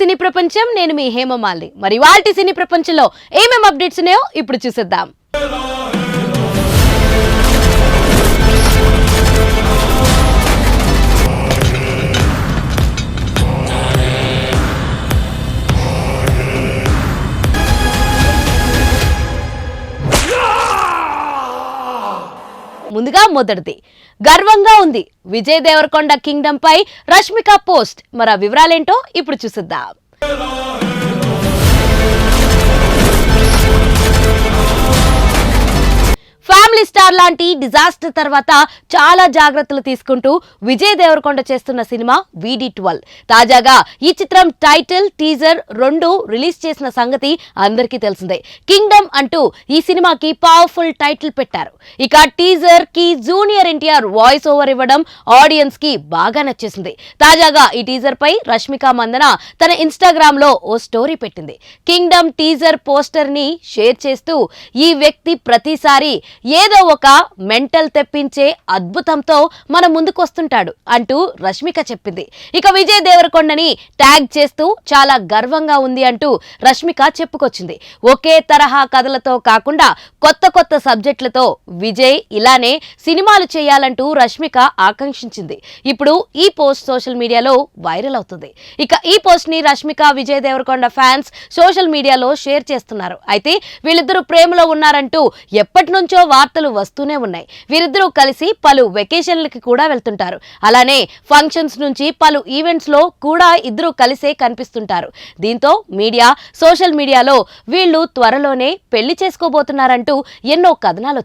సినీ ప్రపంచం నేను మీ హేమమాలిని. మరి వాల్టి సినీ ప్రపంచంలో ఏమేం అప్డేట్స్ ఉన్నాయో ఇప్పుడు చూసేద్దాం. ముందుగా మొదటిది గర్వంగా ఉంది. విజయ్ దేవరకొండ కింగ్డమ్ పై రష్మిక పోస్ట్. మరి ఆ వివరాలేంటో ఇప్పుడు చూసిద్దాం. ఫ్యామిలీ స్టార్ లాంటి డిజాస్టర్ తర్వాత చాలా జాగ్రత్తలు తీసుకుంటూ విజయ్ దేవరకొండ చేస్తున్న సినిమా VD12. తాజాగా ఈ చిత్రం టైటిల్, టీజర్ రెండు రిలీజ్ చేసిన సంగతి అందరికీ తెలిసిందే. కింగ్డమ్ అంటూ ఈ సినిమాకి పవర్ఫుల్ టైటిల్ పెట్టారు. ఇక టీజర్ కి జూనియర్ ఎన్టీఆర్ వాయిస్ ఓవర్ ఇవ్వడం ఆడియన్స్ కి బాగా నచ్చేసింది. తాజాగా ఈ టీజర్ పై రష్మిక మందన తన ఇన్స్టాగ్రామ్ లో ఓ స్టోరీ పెట్టింది. కింగ్డమ్ టీజర్ పోస్టర్ ని షేర్ చేస్తూ ఈ వ్యక్తి ప్రతిసారి ఏదో ఒక మెంటల్ తెప్పించే అద్భుతంతో మన ముందుకు వస్తుంటాడు అంటూ రష్మిక చెప్పింది. ఇక విజయ్ దేవరకొండని ట్యాగ్ చేస్తూ చాలా గర్వంగా ఉంది అంటూ రష్మిక చెప్పుకొచ్చింది. ఒకే తరహా కథలతో కాకుండా కొత్త కొత్త సబ్జెక్టులతో విజయ్ ఇలానే సినిమాలు చేయాలంటూ రష్మిక ఆకాంక్షించింది. ఇప్పుడు ఈ పోస్ట్ సోషల్ మీడియాలో వైరల్ అవుతుంది. ఇక ఈ పోస్ట్ ని రష్మిక, విజయ్ దేవరకొండ ఫ్యాన్స్ సోషల్ మీడియాలో షేర్ చేస్తున్నారు. అయితే వీళ్ళిద్దరూ ప్రేమలో ఉన్నారంటూ ఎప్పటి నుంచో వార్తలు వస్తూనే ఉన్నాయి. వీరిద్దరూ కలిసి పలు వెకేషన్లకి కూడా వెళ్తుంటారు. అలానే ఫంక్షన్స్ నుంచి పలు ఈవెంట్స్ లో కూడా ఇద్దరు కలిసే కనిపిస్తుంటారు. దీంతో మీడియా, సోషల్ మీడియాలో వీళ్ళు త్వరలోనే పెళ్లి చేసుకోబోతున్నారంటూ ఎన్నో కథనాలు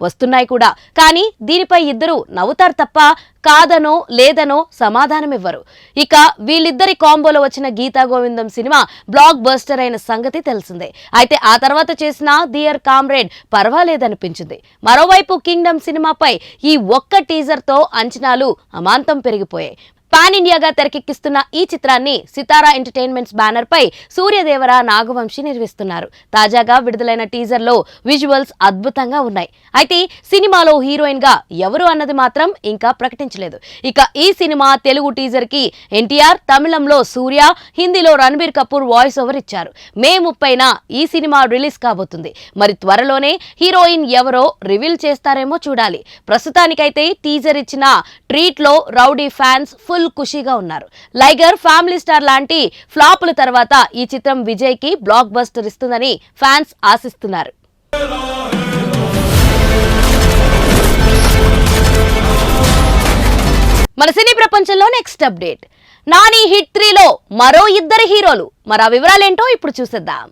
వస్తున్నాయి కూడా. కానీ దీనిపై ఇద్దరు నవ్వుతారు తప్ప కాదనో లేదనో సమాధానమివ్వరు. ఇక వీళ్ళిద్దరి కాంబోలో వచ్చిన గీతా గోవిందం సినిమా బ్లాక్ బస్టర్ అయిన సంగతి తెలిసిందే. అయితే ఆ తర్వాత చేసిన డియర్ కామ్రేడ్ పర్వాలేదనిపించింది. మరోవైపు కింగ్డమ్ సినిమాపై ఈ ఒక్క టీజర్ తో అంచనాలు అమాంతం పెరిగిపోయాయి. పాన్ ఇండియాగా తెరకెక్కిస్తున్న ఈ చిత్రాన్ని సితారా ఎంటర్టైన్మెంట్స్ బ్యానర్ పై సూర్యదేవర, నాగవంశి నిర్మిస్తున్నారు. తాజాగా విడుదలైన టీజర్ లో విజువల్స్ అద్భుతంగా ఉన్నాయి. అయితే సినిమాలో హీరోయిన్ గా ఎవరు అన్నది మాత్రం ఇంకా ప్రకటించలేదు. ఇక ఈ సినిమా తెలుగు టీజర్ కి ఎన్టీఆర్, తమిళంలో సూర్య, హిందీలో రణబీర్ కపూర్ వాయిస్ ఓవర్ ఇచ్చారు. మే 30న ఈ సినిమా రిలీజ్ కాబోతుంది. మరి త్వరలోనే హీరోయిన్ ఎవరో రివీల్ చేస్తారేమో చూడాలి. ప్రస్తుతానికైతే టీజర్ ఇచ్చిన ట్రీట్ లో రౌడీ ఫ్యాన్స్ ఫుల్ ఖుషీగా ఉన్నారు. లైగర్, ఫ్యామిలీ స్టార్ లాంటి ఫ్లాపుల తర్వాత ఈ చిత్రం విజయ్ కి బ్లాక్ బస్టర్ ఇస్తుందని ఫ్యాన్స్ ఆశిస్తున్నారు. మన సినీ ప్రపంచంలో నెక్స్ట్ అప్డేట్, నాని హిట్ 3లో మరో ఇద్దరు హీరోలు. మరి ఆ వివరాలేంటో ఇప్పుడు చూసేద్దాం.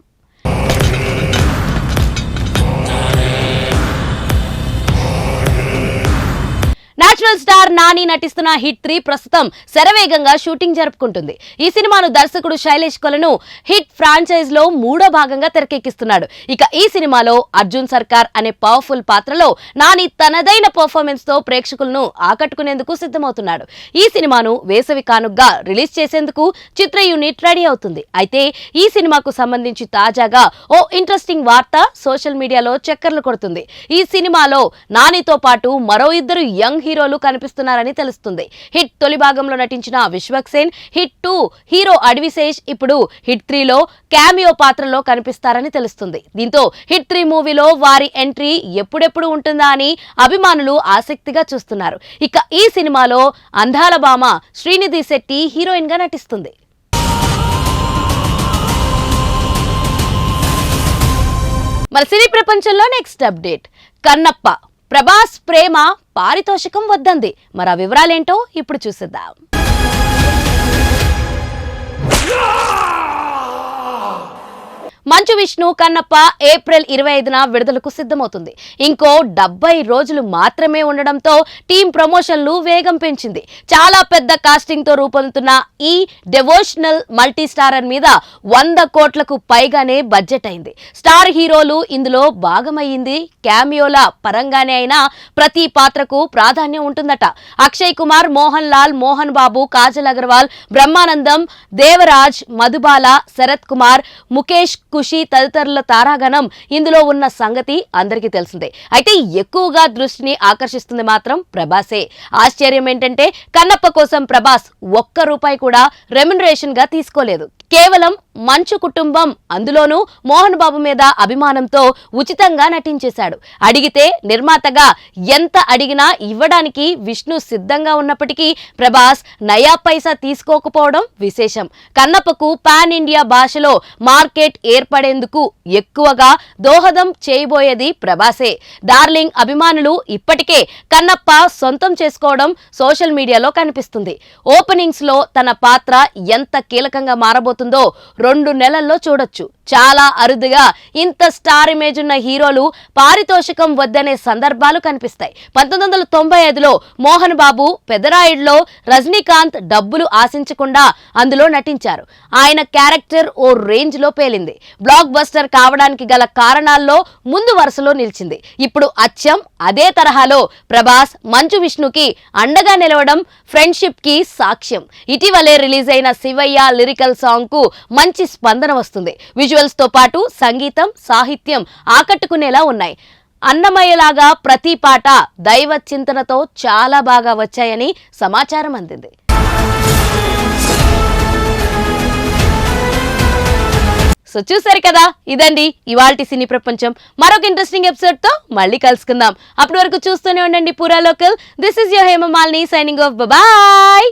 నేచురల్ స్టార్ నాని నటిస్తున్న హిట్ 3 ప్రస్తుతం శరవేగంగా షూటింగ్ జరుపుకుంటుంది. ఈ సినిమాను దర్శకుడు శైలేష్ కొలను హిట్ ఫ్రాంచైజ్ లో 3వ భాగంగా తెరకెక్కిస్తున్నాడు. ఇక ఈ సినిమాలో అర్జున్ సర్కార్ అనే పవర్ఫుల్ పాత్రలో నాని తనదైన పర్ఫార్మెన్స్ తో ప్రేక్షకులను ఆకట్టుకునేందుకు సిద్ధమవుతున్నాడు. ఈ సినిమాను వేసవి కానుగ్గా రిలీజ్ చేసేందుకు చిత్ర యూనిట్ రెడీ అవుతుంది. అయితే ఈ సినిమాకు సంబంధించి తాజాగా ఓ ఇంట్రెస్టింగ్ వార్త సోషల్ మీడియాలో చక్కర్లు కొడుతుంది. ఈ సినిమాలో నానితో పాటు మరో ఇద్దరు యంగ్ హీరోలు కనిపిస్తున్నారని తెలుస్తుంది. హిట్ తొలి భాగంలో నటించిన విశ్వక్సేన్, హిట్ 2 హీరో అడ్విశేష్ ఇప్పుడు హిట్ 3లో క్యామియో పాత్రలో కనిపిస్తారని తెలుస్తుంది. దీంతో హిట్ 3 మూవీలో వారి ఎంట్రీ ఎప్పుడెప్పుడు ఉంటుందా అని అభిమానులు ఆసక్తిగా చూస్తున్నారు. ఇక ఈ సినిమాలో అందాల భామ శ్రీనిధి శెట్టి హీరోయిన్ గా నటిస్తుంది. మన సినీ ప్రపంచంలో నెక్స్ట్ అప్డేట్, కన్నప్ప ప్రభాస్ ప్రేమ పారితోషికం వద్దంది. మరి ఆ వివరాలేంటో ఇప్పుడు చూసేద్దాం. మంచు విష్ణు కన్నప్ప ఏప్రిల్ 25న విడుదలకు సిద్ధమవుతుంది. ఇంకో 70 రోజులు మాత్రమే ఉండడంతో టీం ప్రమోషన్లు వేగం పెంచింది. చాలా పెద్ద కాస్టింగ్ తో రూపొందుతున్న ఈ డెవోషనల్ మల్టీ స్టారర్ మీద 100 కోట్లకు పైగానే బడ్జెట్ అయింది. స్టార్ హీరోలు ఇందులో భాగమయ్యింది. క్యామియోల పరంగానే అయినా ప్రతి పాత్రకు ప్రాధాన్యం ఉంటుందట. అక్షయ్ కుమార్, మోహన్ లాల్, మోహన్ బాబు, కాజల్ అగర్వాల్, బ్రహ్మానందం, దేవరాజ్, మధుబాల, శరత్ కుమార్, ముఖేష్ ఖుషి తదితరుల తారాగణం ఇందులో ఉన్న సంగతి అందరికీ తెలిసిందే. అయితే ఎక్కువగా దృష్టిని ఆకర్షిస్తుంది మాత్రం ప్రభాసే. ఆశ్చర్యం ఏంటంటే కన్నప్ప కోసం ప్రభాస్ ₹1 కూడా రెమ్యునరేషన్ గా తీసుకోలేదు. కేవలం మంచు కుటుంబం, అందులోనూ మోహన్ బాబు మీద అభిమానంతో ఉచితంగా నటించేశాడు. అడిగితే నిర్మాతగా ఎంత అడిగినా ఇవ్వడానికి విష్ణు సిద్ధంగా ఉన్నప్పటికీ ప్రభాస్ నయా పైసా తీసుకోకపోవడం విశేషం. కన్నప్పకు పాన్ ఇండియా భాషలో మార్కెట్ ఏర్పడేందుకు ఎక్కువగా దోహదం చేయబోయేది ప్రభాసే. డార్లింగ్ అభిమానులు ఇప్పటికే కన్నప్ప సొంతం చేసుకోవడం సోషల్ మీడియాలో కనిపిస్తుంది. ఓపెనింగ్స్ లో తన పాత్ర ఎంత కీలకంగా మారబోతుందో 2 నెలల్లో చూడొచ్చు. చాలా అరుదుగా ఇంత స్టార్ ఇమేజ్ ఉన్న హీరోలు పారితోషికం వద్దనే సందర్భాలు కనిపిస్తాయి. 1995లో మోహన్ బాబు పెదరాయుడులో రజనీకాంత్ డబ్బులు ఆశించకుండా అందులో నటించారు. ఆయన క్యారెక్టర్ ఓ రేంజ్ లో పేలింది. బ్లాక్ బస్టర్ కావడానికి గల కారణాల్లో ముందు వరుసలో నిలిచింది. ఇప్పుడు అచ్చం అదే తరహాలో ప్రభాస్ మంచు విష్ణుకి అండగా నిలవడం ఫ్రెండ్షిప్ కి సాక్ష్యం. ఇటీవలే రిలీజ్ అయిన శివయ్య లిరికల్ సాంగ్ కు మంచి స్పందన వస్తుంది. విజువల్స్ తో పాటు సంగీతం, సాహిత్యం ఆకట్టుకునేలా ఉన్నాయి. అన్నమయ్యలాగా ప్రతి పాట దైవ చింతనతో చాలా బాగా వచ్చాయని సమాచారం అందింది. సో చూసారు కదా, ఇదండి ఇవాల్టి సినీ ప్రపంచం. మరొక ఇంట్రెస్టింగ్ ఎపిసోడ్ తో మళ్ళీ కలుసుకుందాం. అప్పటి వరకు చూస్తూనే ఉండండి పూరా local. This is your Hemamalini signing off. Bye.